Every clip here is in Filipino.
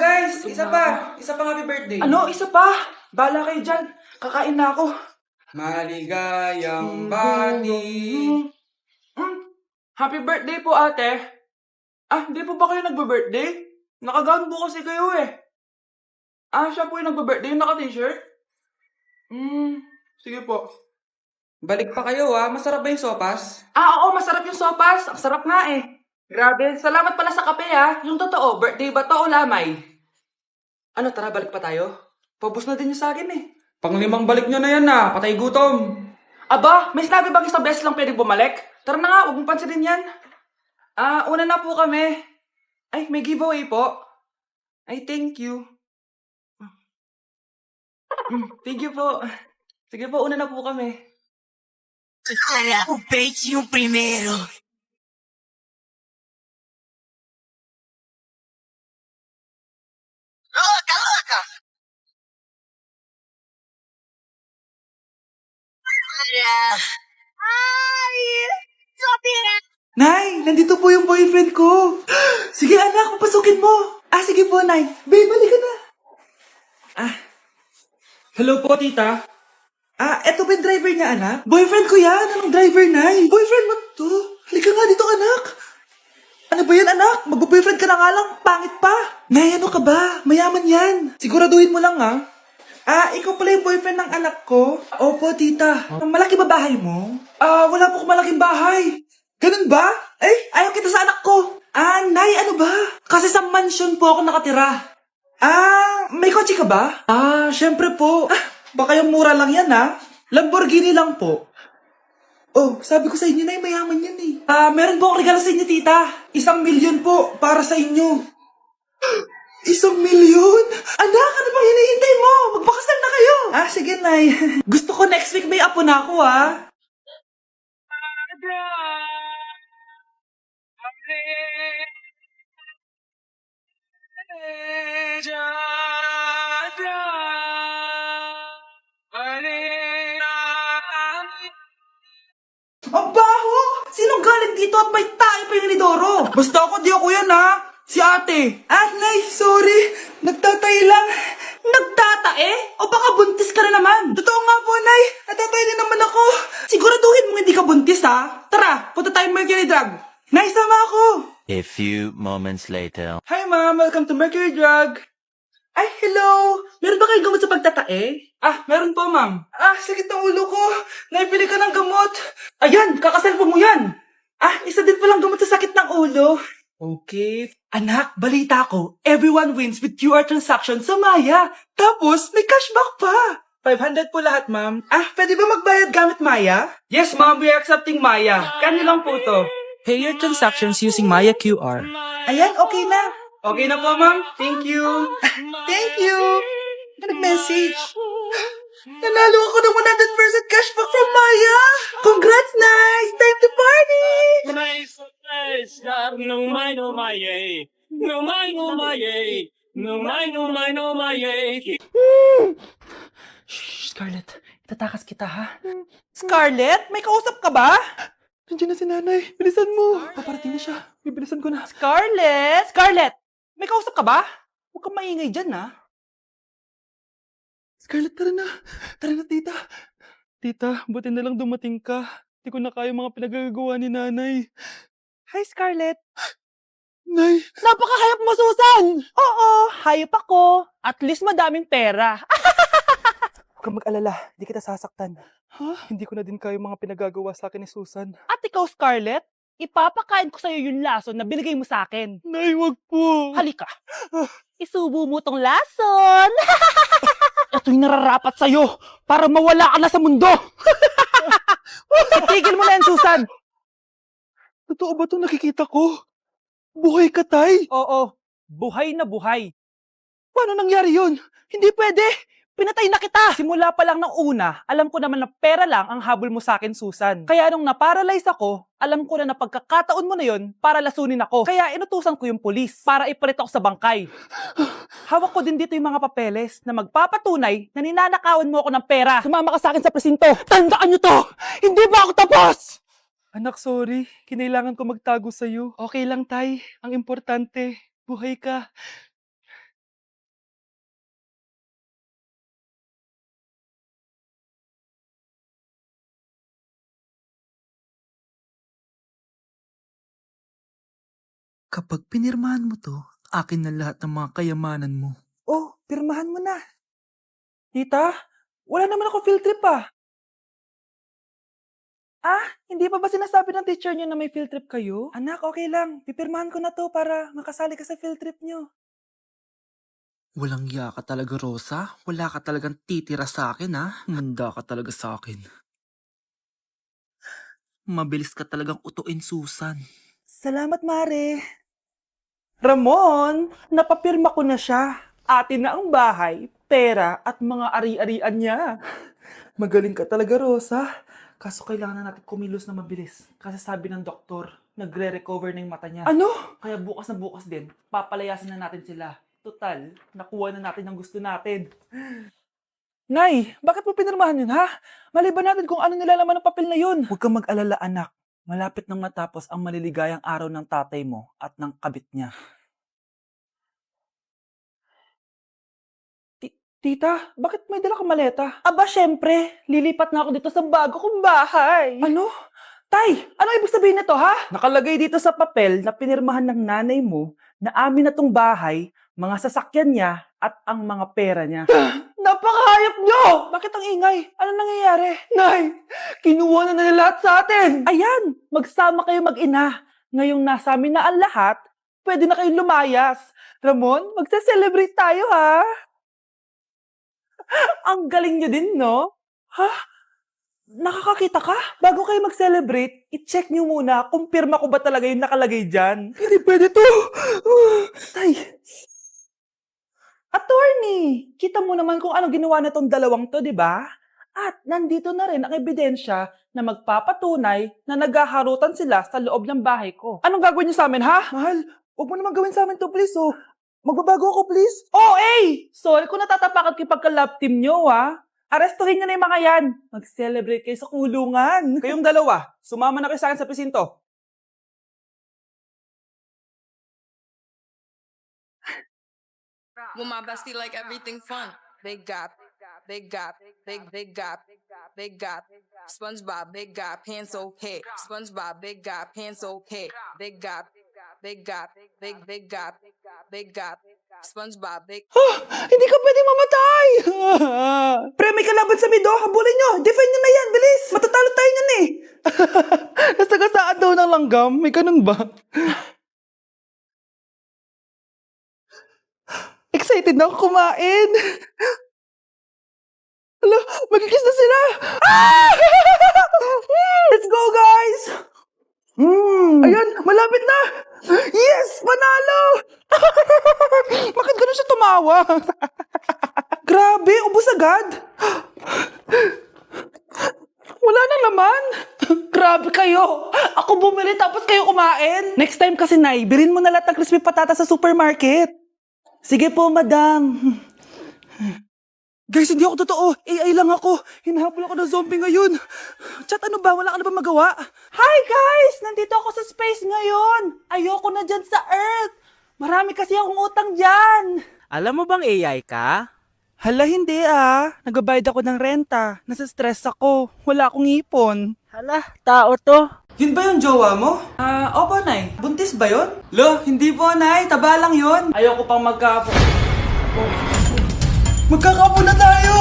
guys! Gutom Isa na pa! ako. Isa pang happy birthday! Ano? Isa pa? Bala kayo dyan. Kakain na ako. Maligayang bati! Mm. Happy birthday po, ate. Hindi po ba kayo nagbe-birthday? Nakagown po kasi kayo eh. Siya po yung nagbe-birthday, yung naka-t-shirt? Sige po. Balik pa kayo masarap ba yung sopas? Oo, masarap yung sopas. Ang sarap nga eh. Grabe. Salamat pala sa kape Yung totoo, birthday ba to o lamay? Ano, tara, balik pa tayo? Paubos na din yung sa akin eh. Panglimang balik nyo na yan patay gutom! Aba, may sinabi bang isang beses lang pwedeng bumalik? Tara na nga, huwag mong pansinin yan. Una na po kami. Ay, may giveaway po. Ay, thank you. Thank you po. Sige po, una na po kami. Para o bait yung primero. Loca, loca! Ay! Sotira! Nay, nandito po yung boyfriend ko. Sige anak, papasukin mo. Sige po, Nay. Babe, balik ka na. Hello po, tita! Eto ba yung driver niya, anak? Boyfriend ko yan. Anong driver, Nay? Boyfriend mo to? Halika nga dito, anak. Ano ba yan, anak? Mag-boyfriend ka na nga lang. Pangit pa. Nay, ano ka ba? Mayaman yan. Siguraduhin mo lang, ikaw pala yung boyfriend ng anak ko? Opo, tita. Malaki ba bahay mo? Wala po akong malaking bahay. Ganun ba? Ayaw kita sa anak ko. Nay, ano ba? Kasi sa mansion po ako nakatira. May kotse ka ba? Syempre po. Baka yung mura lang yan, Lamborghini lang po. Oh, sabi ko sa inyo, Nay, mayaman yan eh. Meron po akong regalo sa inyo, tita. 1,000,000 po para sa inyo. 1,000,000? Anak, ano bang hinihintay mo? Magpakasal na kayo. Sige, Nay. Gusto ko next week may apo na ako, Ang baho! Sinong galing dito at may tayo pa yung inidoro? Basta ako, di ako yan, Si ate. Nay, sorry. Nagtatay lang. Nagtatae? O baka buntis ka na naman? Totoo nga po, Nay. Natatay din naman ako. Siguraduhin mo hindi ka buntis, Tara, punta tayo Mercury Drug. Nay, sama ako. A few moments later. Hi, Ma'am. Welcome to Mercury Drug. Ay, hello. Meron ba kayong gamot sa pagtatae? Meron po, Ma'am. Sakit ng ulo ko. Naipili ka ng gamot. Ayan, kakaselfon mo yan. Isa din palang gamot sa sakit ng ulo. Okay. Anak, balita ko, everyone wins with QR transaction sa Maya. Tapos, may cashback pa. 500 po lahat, Ma'am. Pwede ba magbayad gamit Maya? Yes, Ma'am. We are accepting Maya. Kano lang po to? Pay your transactions using Maya QR. Ayan, okay na. Okay na po, Ma'am. Thank you. Thank you. Nag-message. Nanalo ako ng 100% cashback from Maya. Congrats, nice. Time to party. Shh, Scarlett. Itatakas kita, Scarlett, may kausap ka ba? Nandiyan na si nanay. Bilisan mo. Paparating na siya. Bibilisan ko na. Scarlett! Scarlett! May kausap ka ba? Huwag kang maingay dyan, Scarlett, tara na. Tara na, tita. Tita, buti na lang dumating ka. Hindi ko na kaya mga pinagagawa ni nanay. Hi, Scarlett. Nay, Napakahayap mo, Susan! Oo, hayop ako. At least madaming pera. huwag kang mag-alala. Hindi kita sasaktan. Hindi ko na din kaya mga pinagagawa sa akin ni Susan. At ikaw, Scarlett, ipapakain ko sa'yo yung lason na binigay mo sa akin. Nay, wag po. Halika. Isubo mo tong lason. Ito'y nararapat sa'yo para mawala ka na sa mundo. Itigil mo na yan, Susan. Totoo ba itong nakikita ko? Buhay ka, Tay? Oo, buhay na buhay. Paano nangyari yun? Hindi pwede. Pinatay na kita. Simula pa lang ng una, alam ko naman na pera lang ang habol mo sa akin, Susan. Kaya nung naparalyze ako, alam ko na pagkakataon mo na yon para lasunin ako. Kaya inutusan ko yung pulis para ipalit ako sa bangkay. Hawak ko din dito yung mga papeles na magpapatunay na ninanakawan mo ako ng pera. Sumama ka sa akin sa presinto. Tandaan nyo to! Hindi ba ako tapos? Anak, sorry. Kinailangan ko magtago sa'yo. Okay lang, Tay. Ang importante, buhay ka. Kapag pinirmahan mo to, akin na lahat ng mga kayamanan mo. Oh, pirmahan mo na. Tita, wala naman ako field trip ah. Ah, hindi pa ba sinasabi ng teacher niyo na may field trip kayo? Anak, okay lang. Pipirmahan ko na to para makasali ka sa field trip niyo. Walang iya ka talaga, Rosa. Wala ka talagang titira sa akin, ha? Manda ka talaga sa akin. Mabilis ka talagang utuin, Susan. Salamat, Mare. Ramon, napapirma ko na siya. Atin na ang bahay, pera at mga ari-arian niya. Magaling ka talaga, Rosa. Kaso kailangan na natin kumilos na mabilis. Kasi sabi ng doktor, nagre-recover na yung mata niya. Ano? Kaya bukas na bukas din, papalayasin na natin sila. Total, nakuha na natin ang gusto natin. Nay, bakit mo pinirmahan yun, ha? Maliban natin kung ano nilalaman ng papel na yun. Huwag kang mag-alala, anak. Malapit nang matapos ang maliligayang araw ng tatay mo at ng kabit niya. Tita, bakit may dala kang maleta? Aba, syempre. Lilipat na ako dito sa bago kong bahay. Ano? Tay, ano ibig sabihin nito, ha? Nakalagay dito sa papel na pinirmahan ng nanay mo na amin na tong bahay, mga sasakyan niya, at ang mga pera niya. Napakahayop nyo! Bakit ang ingay? Ano nangyayari? Nay, kinuha na nila lahat sa atin! Ayan, magsama kayo mag-ina. Ngayong nasa amin na ang lahat, pwede na kayong lumayas. Ramon, magse-celebrate tayo, ha? Ang galing nyo din, no? Ha? Nakakakita ka? Bago kayo mag-celebrate, i-check nyo muna kung pirma ko ba talaga yung nakalagay dyan. Hindi pwede to! Tay! Attorney! Kita mo naman kung ano ginawa na tong dalawang to, di ba? At nandito na rin ang ebidensya na magpapatunay na naghaharutan sila sa loob ng bahay ko. Anong gagawin niyo sa amin, ha? Mahal, huwag mo naman gawin sa amin to, please, oh. Magbabago ako, please. Oh, sorry kung natatapakan kayo pagka-love team nyo, ha? Arestuhin nyo na yung mga yan. Mag-celebrate kayo sa kulungan. Kayong dalawa, sumama na kayo sa akin sa presinto. With my bestie, like everything fun. Big gap, big gap, big gap, big gap. SpongeBob, big gap, hands okay. SpongeBob, big gap, hands okay. Big gap, big gap, big gap, big gap. SpongeBob, big. Hindi ka pwedeng mamatay! Pre, may kalaban sa mido. Habulin nyo. Defend nyo na yan. Bilis. Matatalo tayo nyan eh. Nasagasaan daw ng langgam. May ganun ba? Excited na ako kumain. Hala, magkikis na sila. Ah! Let's go, guys! Ayan, malapit na! Yes! Panalo! Bakit ganun siya tumawa? Grabe, ubos agad. Wala na naman. Grabe kayo. Ako bumili tapos kayo kumain. Next time kasi, Nay, bilhin mo na lahat ng crispy patata sa supermarket. Sige po, madam. Guys, hindi ako totoo. AI lang ako. Hinahabol ako ng zombie ngayon. Chat, ano ba? Wala ka na ba magawa? Hi, guys! Nandito ako sa space ngayon. Ayoko na dyan sa Earth. Marami kasi akong utang dyan. Alam mo bang AI ka? Hala, hindi ah. Nagbabayad ako ng renta. Nasa-stress ako. Wala akong ipon. Hala, tao to. Yun ba yung jowa mo? Opo, Nay. Buntis ba yun? Lo, hindi po, Nay. Taba lang yun. Ayoko pang magkapo. Magkakapo na tayo!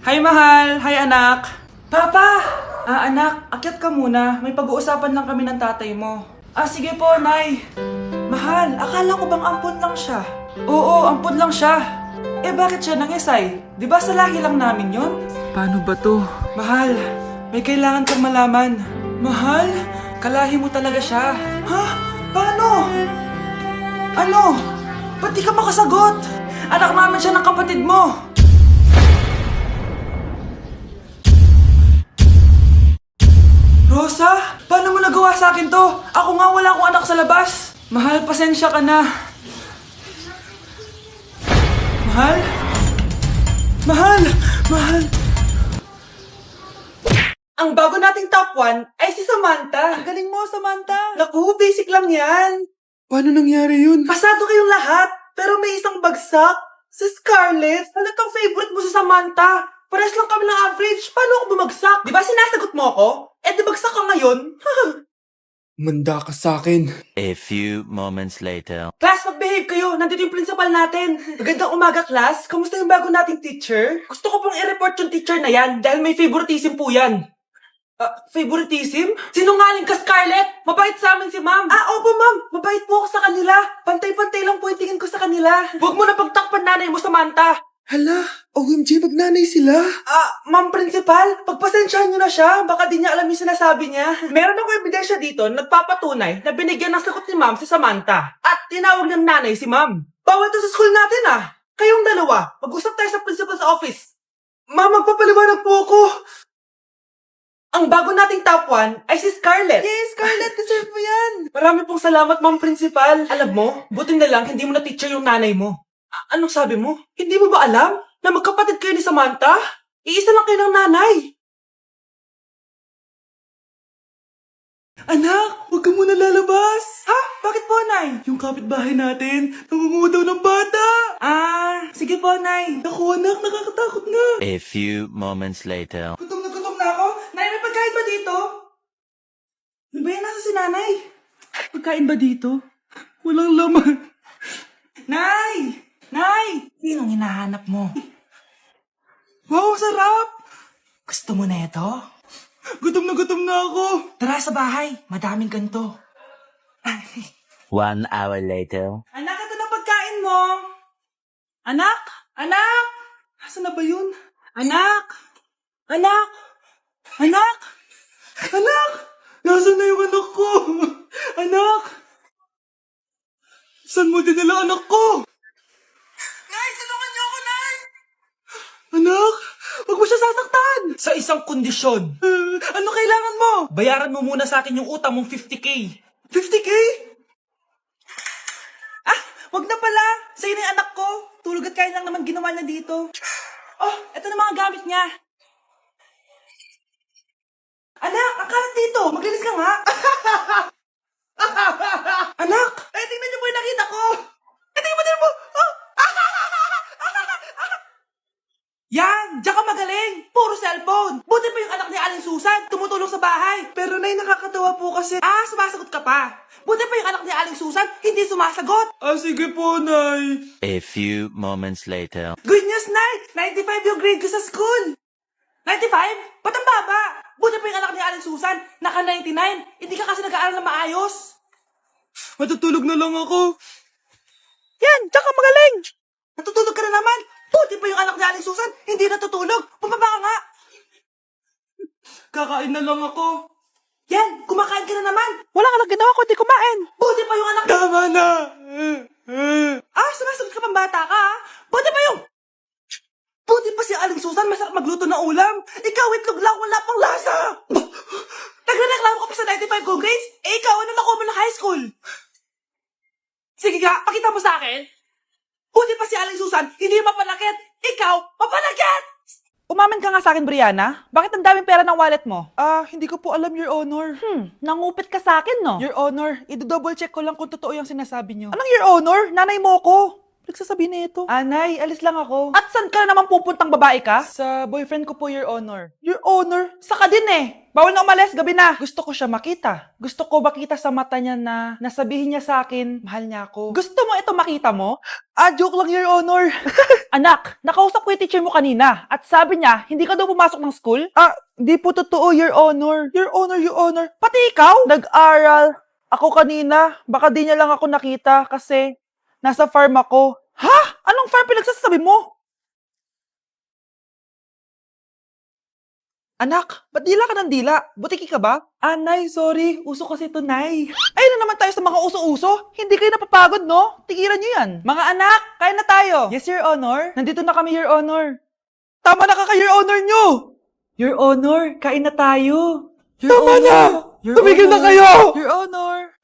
Hi, mahal. Hi, anak. Papa! Anak, akyat ka muna. May pag-uusapan lang kami ng tatay mo. Sige po, Nay. Mahal, akala ko bang ampun lang siya? Oo, ampun lang siya. Bakit siya nangisay? Di ba sa lahi lang namin yon? Paano ba to? Mahal, may kailangan kang malaman. Mahal, kalahi mo talaga siya. Ha? Paano? Ano? Ba't di ka makasagot? Anak naman siya ng kapatid mo. Rosa, paano mo nagawa sa akin to? Ako nga wala akong anak sa labas. Mahal, pasensya ka na. Mahal? Mahal! Mahal! Ang bago nating top 1 ay si Samantha. Ang galing mo, Samantha. Naku, basic lang yan. Paano nangyari yun? Pasado kayong lahat, pero may isang bagsak. Si Scarlett, halatang favorite mo si Samantha. Pares lang kami ng average. Paano ako bumagsak? Di ba sinasagot mo ako? Di bagsak ka ngayon? Manda ka sa akin. A few moments later. Class, mag-behave kayo. Nandito yung principal natin. Magandang umaga, class. Kamusta yung bago nating teacher? Gusto ko pong i-report yung teacher na yan dahil may favoritism po yan. Favoritism? Sinungaling ka, Scarlett! Mabait sa amin si ma'am. Opo, ma'am. Mabait po ako sa kanila. Pantay-pantay lang po yung tingin ko sa kanila. Huwag mo na pagtakpan nanay mo, Samantha. Hala, OMG, magnanay sila. Ma'am principal, pagpasensyahan niyo na siya. Baka di niya alam yung sinasabi niya. Meron akong ebidensya dito na nagpapatunay na binigyan ng sagot ni ma'am si Samantha. At tinawag ng nanay si ma'am. Bawal to sa school natin Kayong dalawa, mag-usap tayo sa principal's office. Ma'am, magpapaliwanag po ako. Ang bago nating top 1 ay si Scarlett. Yes, Scarlett, deserve mo yan. Marami pong salamat, ma'am principal. Alam mo, buti na lang hindi mo na teacher yung nanay mo. Anong sabi mo? Hindi mo ba alam na magkapatid kayo ni Samantha? Iisa lang kayo ng nanay. Anak, huwag ka muna lalabas. Ha? Bakit po, Nay? Yung kapitbahay natin, nangunguha daw ng bata. Sige po, Nay. Naku, anak, nakakatakot na. A few moments later. Gutom na ako. Nay, may pagkain ba dito? Ano ba yan? Nasa si nanay? Pagkain ba dito? Walang laman. Nay! Nay! Sinong hinahanap mo? Wow, sarap. Gusto mo na ito? Gutom na ako. Tara sa bahay. Madaming ganito. 1 hour later. Anak, ito na pagkain mo. Anak! Anak! Asan na ba yun? Anak! Anak! Anak! Anak! Nasaan na yung anak ko? Anak! Saan mo dinala anak ko? Nay, tulungan niyo ako, Nay! Anak! Huwag mo siya sasaktan! Sa isang kondisyon. Ano kailangan mo? Bayaran mo muna sa akin yung utang mong 50K. 50K? Wag na pala. Sa'yo na yung anak ko. Tulog at kain lang naman ginawa niya dito. Oh, eto na mga gamit niya. Anak, ang kalat dito. Maglinis ka nga. Anak! Tingnan niyo po yung nakita ko. Tingnan mo. Yan! Diyan ka magaling! Puro cellphone! Buti pa yung anak ni Aling Susan, tumutulong sa bahay! Pero nay, nakakatawa po kasi... Sumasagot ka pa! Buti pa yung anak ni Aling Susan, hindi sumasagot! sige po, nay. A few moments later. Good news, Nay! 95 yung grade ko sa school! 95? Ba't ang baba? Buti pa yung anak ni Aling Susan, naka 99! Hindi ka kasi nag-aaral na maayos! Matutulog na lang ako. Yan! Diyan ka magaling! Natutulog ka na naman! Buti pa yung anak ni Aling Susan, hindi natutulog! Bumaba ka nga! Kakain na lang ako. Yan! Kumakain ka na naman! Wala ka lang ginawa kundi kumain! Buti pa yung anak... Tama na! Sumasagot ka pang bata ka, Buti pa yung... Buti pa si Aling Susan, masarap magluto ng ulam! Ikaw, itlog lang, wala pang lasa! Nagrereklamo ka pa sa 95 ko grades? Ikaw, ano nakuha mo ng high school? Sige nga, pakita mo sa akin! Buti pa si Aling Susan, hindi mapanakit! Ikaw, mapanakit! Umamin ka nga sa akin, Brianna. Bakit ang daming pera ng wallet mo? Hindi ko po alam, Your Honor. Nangupit ka sa akin, no? Your Honor, i-double check ko lang kung totoo yung sinasabi niyo. Anong Your Honor? Nanay mo ko. Nagsasabi na ito. Anay, alis lang ako. At saan ka na naman pupuntang babae ka? Sa boyfriend ko po, Your Honor. Your Honor, saka din Bawal na umalis, gabi na. Gusto ko siya makita. Gusto ko makita sa mata niya na nasabihin niya sa akin, mahal niya ako. Gusto mo ito makita mo? Joke lang, Your Honor. Anak, nakausap ko yung teacher mo kanina at sabi niya, hindi ka daw pumasok ng school? Di po totoo, Your Honor. Your Honor. Pati ikaw? Nag-aral. Ako kanina, baka di niya lang ako nakita kasi nasa farm ako. Ha? Anong farm pinagsasabi mo? Anak, ba't dila ka ng dila? Butiki ka ba? Nay, sorry. Uso kasi ito, Nay. Ay na naman tayo sa mga uso-uso. Hindi kayo napapagod, no? Tigilan nyo yan. Mga anak, kain na tayo. Yes, Your Honor. Nandito na kami, Your Honor. Tama na ka, Your Honor nyo! Your Honor, kain na tayo. Your Tama Honor. na! Your Tumigil na Honor. kayo! Your Honor.